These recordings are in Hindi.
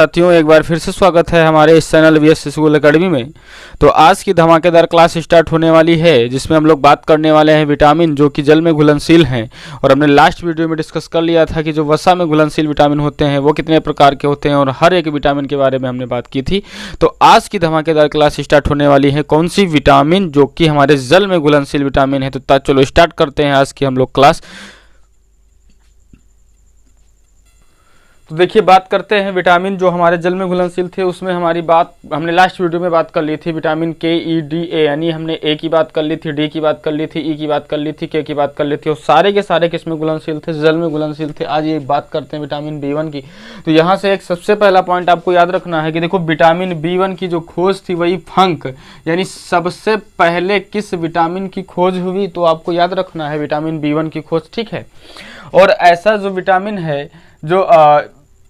साथियों, एक बार फिर से स्वागत है हमारे इस चैनल वीएस स्कूल एकेडमी में। तो आज की धमाकेदार क्लास स्टार्ट होने वाली है, जिसमें हम लोग बात करने वाले हैं विटामिन जो कि जल में घुलनशील हैं। और हमने लास्ट वीडियो में डिस्कस कर लिया था कि जो वसा में घुलनशील विटामिन होते हैं वो कितने प्रकार के होते हैं, और हर एक विटामिन के बारे में हमने बात की थी। तो आज की धमाकेदार क्लास स्टार्ट होने वाली है कौन सी विटामिन जो कि हमारे जल में घुलनशील विटामिन है। तो चलो स्टार्ट करते हैं आज की हम लोग क्लास। तो देखिए, बात करते हैं विटामिन जो हमारे जल में घुलनशील थे। उसमें हमने लास्ट वीडियो में बात कर ली थी विटामिन के, ई, डी, ए, यानी हमने ए की बात कर ली थी, डी की बात कर ली थी, ई की बात कर ली थी, के की बात कर ली थी, और सारे के सारे किसमें घुलनशील थे? जल में घुलनशील थे। आज ये बात करते हैं विटामिन B1 की। तो यहाँ से एक सबसे पहला पॉइंट आपको याद रखना है कि देखो, विटामिन B1 की जो खोज थी वही फंक, यानी सबसे पहले किस विटामिन की खोज हुई, तो आपको याद रखना है विटामिन B1 की खोज, ठीक है। और ऐसा जो विटामिन है जो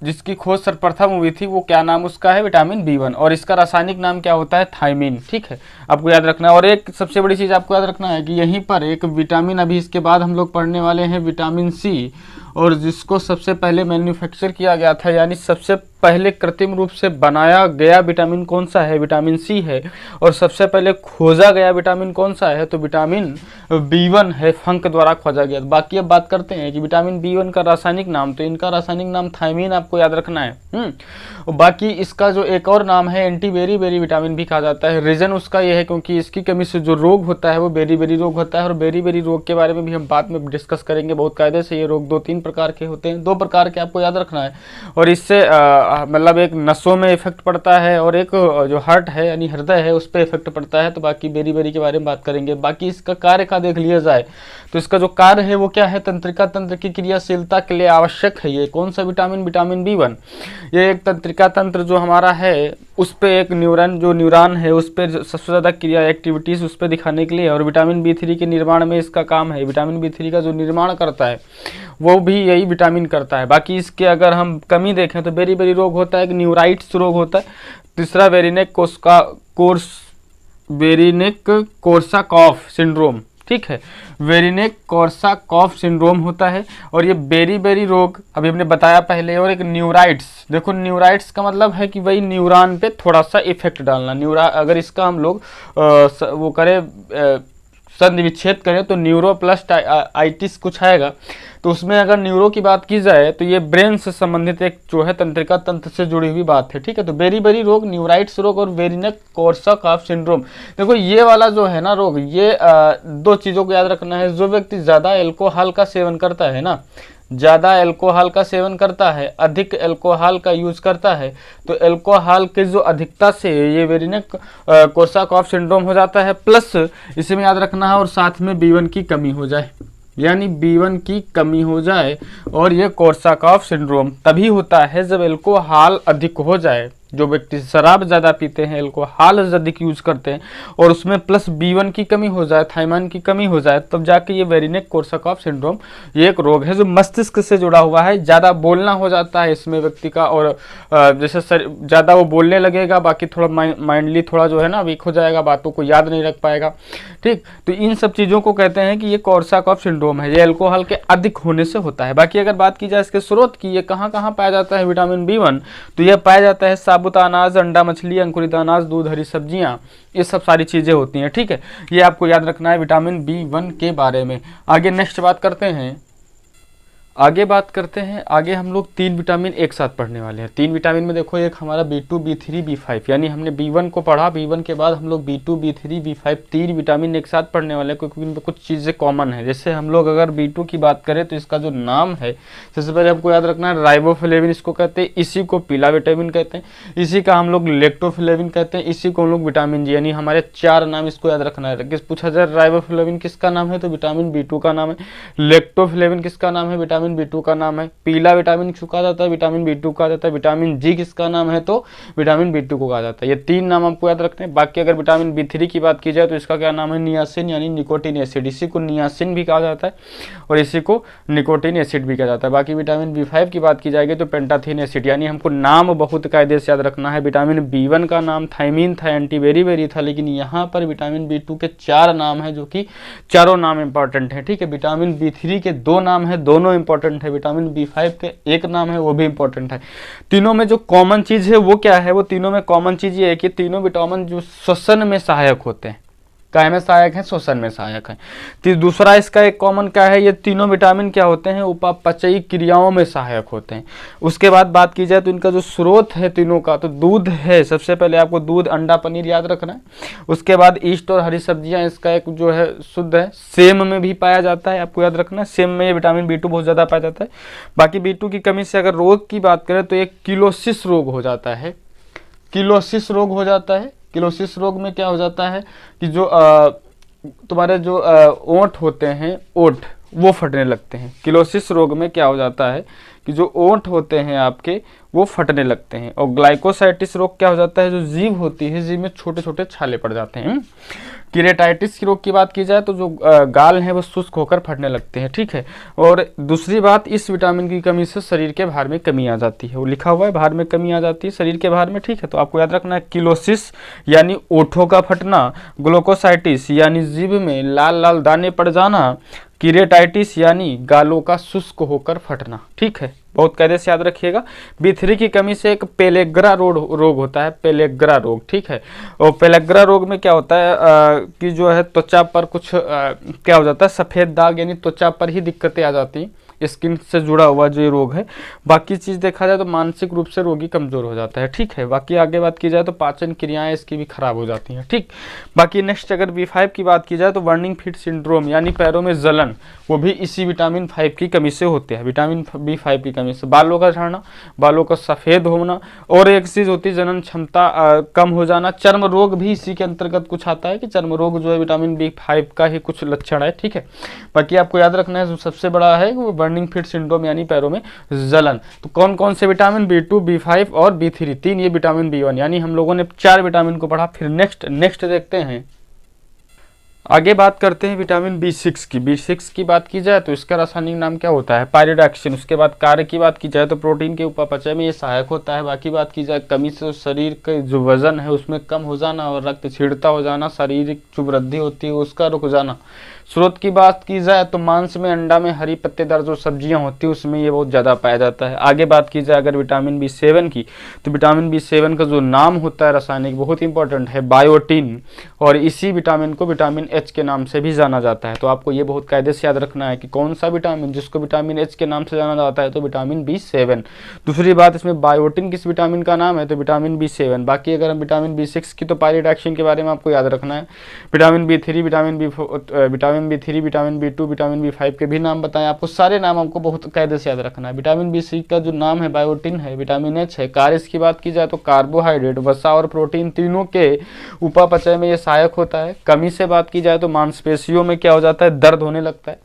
जिसकी खोज सर्वप्रथम हुई थी, वो क्या नाम उसका है? Vitamin B1। और इसका रासायनिक नाम क्या होता है? थायमीन, ठीक है, आपको याद रखना है। और एक सबसे बड़ी चीज़ आपको याद रखना है कि यहीं पर एक विटामिन अभी इसके बाद हम लोग पढ़ने वाले हैं, विटामिन C, और जिसको सबसे पहले मैन्युफैक्चर किया गया था, यानी सबसे पहले कृत्रिम रूप से बनाया गया विटामिन कौन सा है? विटामिन C है। और सबसे पहले खोजा गया विटामिन कौन सा है? तो विटामिन B1 है, फंक द्वारा खोजा गया। बाकी अब बात करते हैं कि विटामिन B1 का रासायनिक नाम, तो इनका रासायनिक नाम थायमीन आपको याद रखना है। और बाकी इसका जो एक और नाम है, एंटी बेरी बेरी विटामिन भी कहा जाता है। रीजन उसका यह है क्योंकि इसकी कमी से जो रोग होता है वो बेरी बेरी रोग होता है। और बेरी बेरी रोग के बारे में भी हम बाद में डिस्कस करेंगे बहुत कायदे से। ये रोग 2-3 प्रकार के होते हैं, 2 प्रकार के आपको याद रखना है। और इससे मतलब एक नसों में इफेक्ट पड़ता है, और एक जो हार्ट है यानी हृदय है उस पर इफेक्ट पड़ता है। तो बाकी बेरी बेरी के बारे में बात करेंगे। बाकी इसका कार्य का देख लिया जाए तो इसका जो कार्य है वो क्या है? तंत्रिका तंत्र की क्रियाशीलता के लिए आवश्यक है। ये कौन सा विटामिन? Vitamin B1। ये एक तंत्रिका तंत्र जो हमारा है उस पर एक न्यूरॉन है उस पर सबसे ज़्यादा क्रिया एक्टिविटीज़ उस पर दिखाने के लिए। और विटामिन B3 के निर्माण में इसका काम है। विटामिन B3 का जो निर्माण करता है वो भी यही विटामिन करता है। बाकी इसके अगर हम कमी देखें तो बेरी बेरी रोग होता है, एक न्यूराइट्स रोग होता है, तीसरा वेरिनेक कोर्साकॉफ सिंड्रोम, ठीक है, वेरिनेक कोर्साकॉफ सिंड्रोम होता है। और ये बेरी बेरी रोग अभी हमने बताया पहले। और एक न्यूराइट्स, देखो न्यूराइट्स का मतलब है कि वही न्यूरॉन पे थोड़ा सा इफेक्ट डालना। अगर इसका हम लोग वो करें संधि विच्छेद करें तो न्यूरोप्लस्टाइटिस कुछ आएगा। तो उसमें अगर न्यूरो की बात की जाए तो ये ब्रेन से संबंधित एक जो है तंत्रिका तंत्र से जुड़ी हुई बात है, ठीक है। तो बेरी बेरी रोग, न्यूराइट्स रोग और वेरिनेक कोर्साकॉफ सिंड्रोम, देखो ये वाला जो है ना रोग, ये 2 चीज़ों को याद रखना है। जो व्यक्ति ज़्यादा एल्कोहल का सेवन करता है ना, ज़्यादा एल्कोहल का सेवन करता है, अधिक एल्कोहल का यूज करता है, तो एल्कोहल की जो अधिकता से ये वेरिनेक कोर्साकॉफ सिंड्रोम हो जाता है। प्लस इसे में याद रखना है और साथ में B1 की कमी हो जाए, यानी B1 की कमी हो जाए। और ये कोर्साकॉफ सिंड्रोम तभी होता है जब एल्कोहल अधिक हो जाए। जो व्यक्ति शराब ज़्यादा पीते हैं, एल्कोहल अधिक यूज करते हैं, और उसमें प्लस B1 की कमी हो जाए, थायमाइन की कमी हो जाए, तब जाके ये वेरिनेक कोर्साकॉफ सिंड्रोम ये एक रोग है जो मस्तिष्क से जुड़ा हुआ है। ज़्यादा बोलना हो जाता है इसमें व्यक्ति का, और जैसे ज़्यादा वो बोलने लगेगा, बाकी थोड़ा माइंडली थोड़ा जो है ना वीक हो जाएगा, बातों को याद नहीं रख पाएगा, ठीक। तो इन सब चीज़ों को कहते हैं कि ये कोर्साकॉफ सिंड्रोम है, ये एल्कोहल के अधिक होने से होता है। बाकी अगर बात की जाए इसके स्रोत की, ये कहाँ कहाँ पाया जाता है विटामिन B1, तो यह पाया जाता है साबुत अनाज, अंडा, मछली, अंकुरित अनाज, दूध, हरी सब्जियां, ये सब सारी चीजें होती हैं, ठीक है। ये आपको याद रखना है विटामिन B1 के बारे में। आगे नेक्स्ट बात करते हैं। आगे हम लोग 3 विटामिन एक साथ पढ़ने वाले हैं। 3 विटामिन में देखो, एक हमारा B2, B3, B5, यानी हमने B1 को पढ़ा, B1 के बाद हम लोग B2, B3, B5 3 विटामिन एक साथ पढ़ने वाले हैं, क्योंकि इनमें कुछ चीज़ें कॉमन है। जैसे हम लोग अगर B2 की बात करें तो इसका जो नाम है, सबसे पहले हमको याद रखना है राइबोफ्लेविन इसको कहते हैं, इसी को पीला विटामिन कहते हैं, इसी का हम लोग लेक्टोफ्लेविन कहते हैं, इसी को हम लोग विटामिन जी, यानी हमारे 4 नाम इसको याद रखना है। किस पूछा जाए राइबोफ्लेविन किसका नाम है, तो विटामिन B2 का नाम है। लेक्टोफ्लेविन किसका नाम है? विटामिन B2 का नाम है। पीला विटामिन किसको कहा जाता है? विटामिन B2 कहा जाता है। विटामिन जी किसका नाम है? तो विटामिन B2 को कहा जाता है। ये 3 नाम आपको याद रखने हैं। बाकी अगर विटामिन B3 की बात की जाए तो इसका क्या नाम है? नियासिन, यानी निकोटीन एसिड, इसी को नियासिन भी कहा जाता है और इसी को निकोटीन एसिड भी कहा जाता है। बाकी विटामिन B5 की बात की जाएगी तो पेंटाथीन एसिड, यानी हमको नाम बहुत कायदे से याद रखना है। विटामिन B1 का नाम थायमीन था, एंटी बेरी बेरी था, लेकिन यहाँ पर विटामिन B2 के 4 नाम है, जो कि चारों नाम इंपॉर्टेंट है, ठीक है। विटामिन B3 के 2 नाम है, दोनों इंपॉर्टेंट है। विटामिन B5 के एक नाम है, वो भी इंपॉर्टेंट है। तीनों में जो कॉमन चीज़ है वो क्या है, वो तीनों में कॉमन चीज़ ये है कि तीनों विटामिन जो श्वसन में सहायक होते हैं, काय में सहायक है, श्वसन में सहायक है। तो दूसरा इसका एक कॉमन क्या है, ये तीनों विटामिन क्या होते हैं, उपापचयी क्रियाओं में सहायक होते हैं। उसके बाद बात की जाए तो इनका जो स्रोत है तीनों का, तो दूध है। सबसे पहले आपको दूध, अंडा, पनीर याद रखना है। उसके बाद ईस्ट और हरी सब्जियां इसका एक जो है शुद्ध है। सेम में भी पाया जाता है, आपको याद रखना है, सेम में ये विटामिन B2 बहुत ज़्यादा पाया जाता है। बाकी B2 की कमी से अगर रोग की बात करें तो एक किलोसिस रोग हो जाता है, किलोसिस रोग हो जाता है। किलोसिस रोग में क्या हो जाता है कि जो तुम्हारे जो ओंठ होते हैं, ओंठ वो फटने लगते हैं। किलोसिस रोग में क्या हो जाता है कि जो ओंठ होते हैं आपके वो फटने लगते हैं। और ग्लाइकोसाइटिस रोग क्या हो जाता है, जो जीभ होती है, जीभ में छोटे छोटे छाले पड़ जाते हैं। कीरेटाइटिस रोग की बात की जाए तो जो गाल हैं वो शुष्क होकर फटने लगते हैं, ठीक है। और दूसरी बात, इस विटामिन की कमी से शरीर के भार में कमी आ जाती है, वो लिखा हुआ है, भार में कमी आ जाती है शरीर के भार में, ठीक है। तो आपको याद रखना है, किलोसिस यानी ओठों का फटना, ग्लूकोसाइटिस यानी जीभ में लाल लाल दाने पड़ जाना, कीरेटाइटिस यानी गालों का शुष्क होकर फटना, ठीक है। बहुत कायदे से याद रखिएगा। B3 की कमी से एक पेलेग्रा रोग होता है, पेलेग्रा रोग, ठीक है। और पेलेग्रा रोग में क्या होता है कि जो है त्वचा पर कुछ क्या हो जाता है, सफ़ेद दाग, यानी त्वचा पर ही दिक्कतें आ जाती हैं, स्किन से जुड़ा हुआ जो ये रोग है। बाकी चीज़ देखा जाए तो मानसिक रूप से रोगी कमज़ोर हो जाता है, ठीक है। बाकी आगे बात की जाए तो पाचन क्रियाएं इसकी भी खराब हो जाती हैं, ठीक। बाकी नेक्स्ट अगर B5 की बात की जाए तो बर्निंग फीट सिंड्रोम यानी पैरों में जलन, वो भी इसी विटामिन 5 की कमी से होते हैं, विटामिन B5 की कमी से। बालों का झड़ना, बालों का सफ़ेद होना, और एक चीज़ होती है जनन क्षमता कम हो जाना। चर्म रोग भी इसी के अंतर्गत कुछ आता है कि चर्म रोग जो है विटामिन B5 का ही कुछ लक्षण है, ठीक है। बाकी आपको याद रखना है, जो सबसे बड़ा है वो बर्निंग फीट सिंड्रोम यानी पैरों में जलन। तो कौन कौन से विटामिन, B2, B5 और B3, तीन ये विटामिन B1, यानी हम लोगों ने 4 विटामिन को पढ़ा। फिर नेक्स्ट देखते हैं, आगे बात करते हैं विटामिन B6 की। B6 की बात की जाए तो इसका रासायनिक नाम क्या होता है, पायरिडॉक्सिन। उसके बाद कार्य की बात की जाए तो प्रोटीन के उपापचय में ये सहायक होता है। बाकी बात की जाए कमी से शरीर का जो वजन है उसमें कम हो जाना और रक्त छीड़ता हो जाना, शारीरिक जो वृद्धि होती है उसका रुक जाना। स्रोत की बात की जाए तो मांस में, अंडा में, हरी पत्तेदार जो सब्जियां होती है उसमें ये बहुत ज़्यादा पाया जाता है। आगे बात की जाए अगर विटामिन B7 की, तो विटामिन B7 का जो नाम होता है रासायनिक, बहुत इंपॉर्टेंट है, बायोटिन। और इसी विटामिन को विटामिन H के नाम से भी जाना जाता है। तो आपको ये बहुत कायदे से याद रखना है कि कौन सा विटामिन जिसको विटामिन H के नाम से जाना जाता है, तो विटामिन B7। दूसरी बात, इसमें बायोटिन किस विटामिन का नाम है, तो विटामिन B7। बाकी अगर हम विटामिन B6 की, तो पायरिडॉक्सिन के बारे में आपको याद रखना है। Vitamin B3, vitamin B3, vitamin B2, vitamin B5 के भी नाम बताएं आपको, सारे नाम आपको बहुत कायदे से याद रखना है। विटामिन B6 का जो नाम है बायोटिन है, विटामिन H है। कार्य की बात की जाए तो कार्बोहाइड्रेट, वसा और प्रोटीन तीनों के उपापचय में ये सहायक होता है। कमी से बात की जाए तो मांसपेशियों में क्या हो जाता है, दर्द होने लगता है,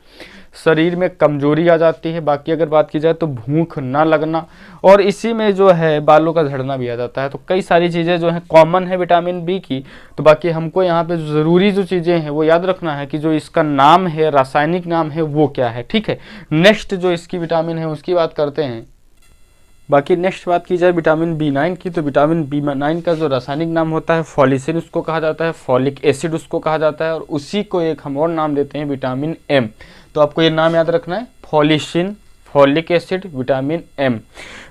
शरीर में कमजोरी आ जाती है। बाकी अगर बात की जाए तो भूख ना लगना, और इसी में जो है बालों का झड़ना भी आ जाता है। तो कई सारी चीज़ें जो है कॉमन है विटामिन बी की। तो बाकी हमको यहाँ पे ज़रूरी जो चीज़ें हैं वो याद रखना है कि जो इसका नाम है, रासायनिक नाम है, वो क्या है, ठीक है। नेक्स्ट जो इसकी विटामिन है उसकी बात करते हैं। बाकी नेक्स्ट बात की जाए विटामिन B9 की, तो विटामिन B9 का जो रासायनिक नाम होता है फॉलिसिन उसको कहा जाता है, फॉलिक एसिड उसको कहा जाता है, और उसी को एक हम और नाम देते हैं विटामिन M। तो आपको ये नाम याद रखना है, folacin, folic acid, vitamin M।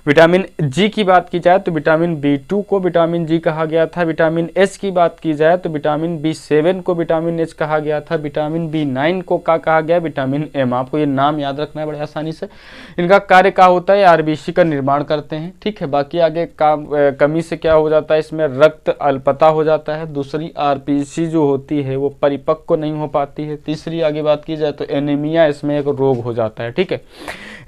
Vitamin G की बात की जाए तो विटामिन B2 को विटामिन G कहा गया था। विटामिन H की बात की जाए तो विटामिन B7 को विटामिन H कहा गया था। विटामिन B9 को क्या कहा गया, विटामिन M। आपको ये नाम याद रखना है बड़े आसानी से। इनका कार्य क्या होता है, RBC का निर्माण करते हैं, ठीक है। बाकी आगे कमी से क्या हो जाता है, इसमें रक्त अल्पता हो जाता है। दूसरी RBC जो होती है वो परिपक्व नहीं हो पाती है। तीसरी आगे बात की जाए तो एनीमिया, इसमें एक रोग हो जाता है, ठीक है।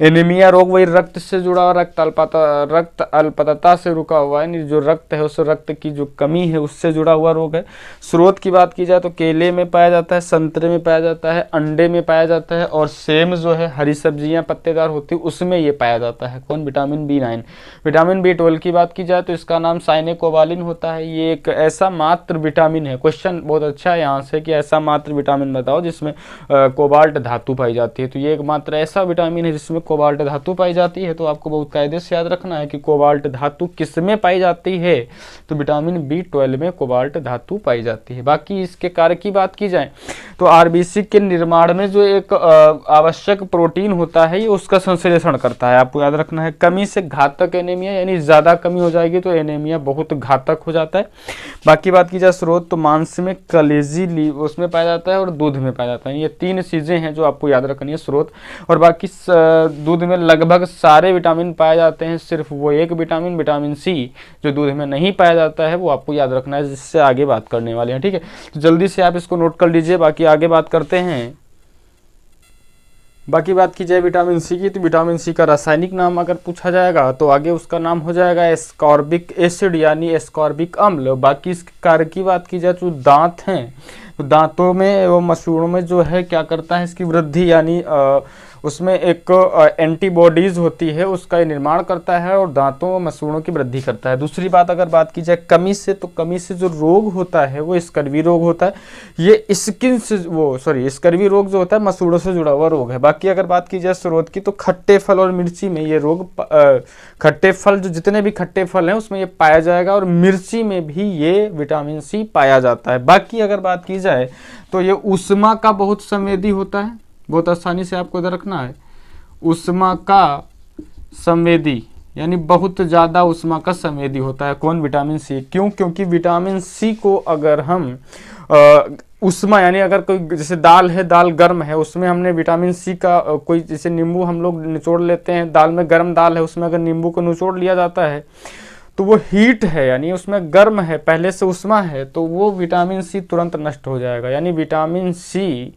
एनीमिया रोग वही रक्त से जुड़ा हुआ, रक्त अल्पता से रुका हुआ है, जो रक्त है उस रक्त की जो कमी है उससे जुड़ा हुआ रोग है। स्रोत की बात की जाए तो केले में पाया जाता है, संतरे में पाया जाता है, अंडे में पाया जाता है, और सेम जो है हरी सब्जियां पत्तेदार होती है उसमें ये पाया जाता है। कौन, विटामिन B9। विटामिन B12 की बात की जाए तो इसका नाम साइनेकोबालिन होता है। ये एक ऐसा मात्र विटामिन है, क्वेश्चन बहुत अच्छा है यहाँ से कि ऐसा मात्र विटामिन बताओ जिसमें कोबाल्ट धातु पाई जाती है। तो ये एक मात्र ऐसा विटामिन है जिसमें कोबाल्ट धातु पाई जाती है। तो आपको बहुत कायदे से याद रखना है कि कोबाल्ट धातु किस में पाई जाती है, तो विटामिन B12 में कोबाल्ट धातु पाई जाती है। बाकी इसके कार्य की बात की जाए तो आरबीसी के निर्माण में जो एक आवश्यक प्रोटीन होता है ये उसका संश्लेषण करता है। आपको याद रखना है, कमी से घातक एनीमिया, यानी ज़्यादा कमी हो जाएगी तो एनीमिया बहुत घातक हो जाता है। बाकी बात की जाए स्रोत, तो मांस में कलेजी उसमें पाया जाता है और दूध में पाया जाता है। ये 3 चीज़ें हैं जो आपको याद रखनी है स्रोत। और बाकी दूध में लगभग सारे विटामिन पाए जाते हैं, सिर्फ वो एक विटामिन सी जो दूध में नहीं पाया जाता है वो आपको याद रखना है, जिससे आगे बात करने वाले हैं। ठीक है, तो जल्दी से आप इसको नोट कर लीजिए, बाकी आगे बात करते हैं। बाकी बात की जाए विटामिन सी की, तो विटामिन सी का रासायनिक नाम अगर पूछा जाएगा तो आगे उसका नाम हो जाएगा एस्कॉर्बिक एसिड यानी एस्कॉर्बिक अम्ल। बाकी इस कार्य की बात की जाए तो दांत हैं, तो दांतों में वो मसूड़ों में जो है क्या करता है, इसकी वृद्धि यानी उसमें एक एंटीबॉडीज होती है उसका निर्माण करता है और दांतों व मसूड़ों की वृद्धि करता है। दूसरी बात अगर बात की जाए कमी से, तो कमी से जो रोग होता है वो स्कर्वी रोग होता है। ये स्किन से स्कर्वी रोग जो होता है मसूड़ों से जुड़ा हुआ रोग है। बाकी अगर बात की जाए स्रोत की, तो खट्टे फल और मिर्ची में ये रोग खट्टे फल जो जितने भी खट्टे फल हैं उसमें ये पाया जाएगा और मिर्ची में भी ये विटामिन सी पाया जाता है। बाकी अगर बात की जाए तो ये ऊष्मा का बहुत संवेदी होता है, बहुत आसानी से आपको इधर रखना है, ऊष्मा का संवेदी यानी बहुत ज़्यादा ऊष्मा का संवेदी होता है। कौन? Vitamin C. क्यों? क्योंकि विटामिन सी को अगर हम ऊष्मा यानी अगर कोई जैसे दाल है, दाल गर्म है, उसमें हमने विटामिन सी का कोई जैसे नींबू हम लोग निचोड़ लेते हैं, दाल में गर्म दाल है उसमें अगर नींबू को निचोड़ लिया जाता है तो वो हीट है यानी उसमें गर्म है, पहले से ऊष्मा है, तो वो विटामिन सी तुरंत नष्ट हो जाएगा। यानी विटामिन सी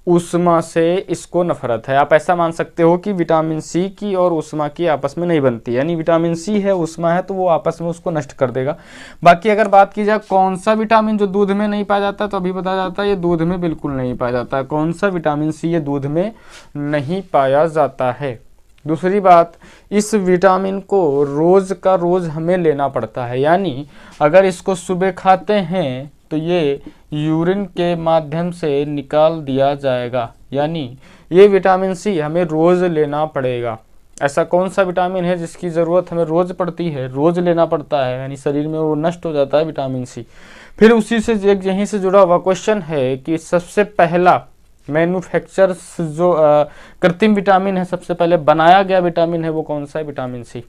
ऊष्मा से इसको नफरत है। आप ऐसा मान सकते हो कि विटामिन सी की और ऊष्मा की आपस में नहीं बनती, यानी विटामिन सी है ऊष्मा है तो वो आपस में उसको नष्ट कर देगा। बाकी अगर बात की जाए कौन सा विटामिन जो दूध में नहीं पाया जाता, तो अभी बताया जाता है ये दूध में बिल्कुल नहीं पाया जाता है। कौन सा विटामिन सी ये दूध में नहीं पाया जाता है। दूसरी बात, इस विटामिन को रोज का रोज हमें लेना पड़ता है, यानी अगर इसको सुबह खाते हैं तो ये यूरिन के माध्यम से निकाल दिया जाएगा, यानी ये विटामिन सी हमें रोज लेना पड़ेगा। ऐसा कौन सा विटामिन है जिसकी ज़रूरत हमें रोज पड़ती है, रोज लेना पड़ता है, यानी शरीर में वो नष्ट हो जाता है विटामिन सी। फिर उसी से यहीं से जुड़ा हुआ क्वेश्चन है कि सबसे पहला मैन्युफैक्चर जो कृत्रिम विटामिन है, सबसे पहले बनाया गया विटामिन है वो कौन सा है? Vitamin C.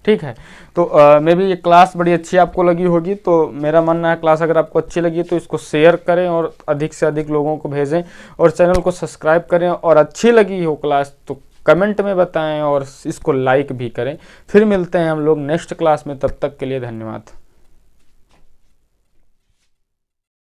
ठीक है, तो मे भी ये क्लास बड़ी अच्छी आपको लगी होगी, तो मेरा मानना है क्लास अगर आपको अच्छी लगी तो इसको शेयर करें और अधिक से अधिक लोगों को भेजें और चैनल को सब्सक्राइब करें, और अच्छी लगी हो क्लास तो कमेंट में बताएं और इसको लाइक भी करें। फिर मिलते हैं हम लोग नेक्स्ट क्लास में, तब तक के लिए धन्यवाद।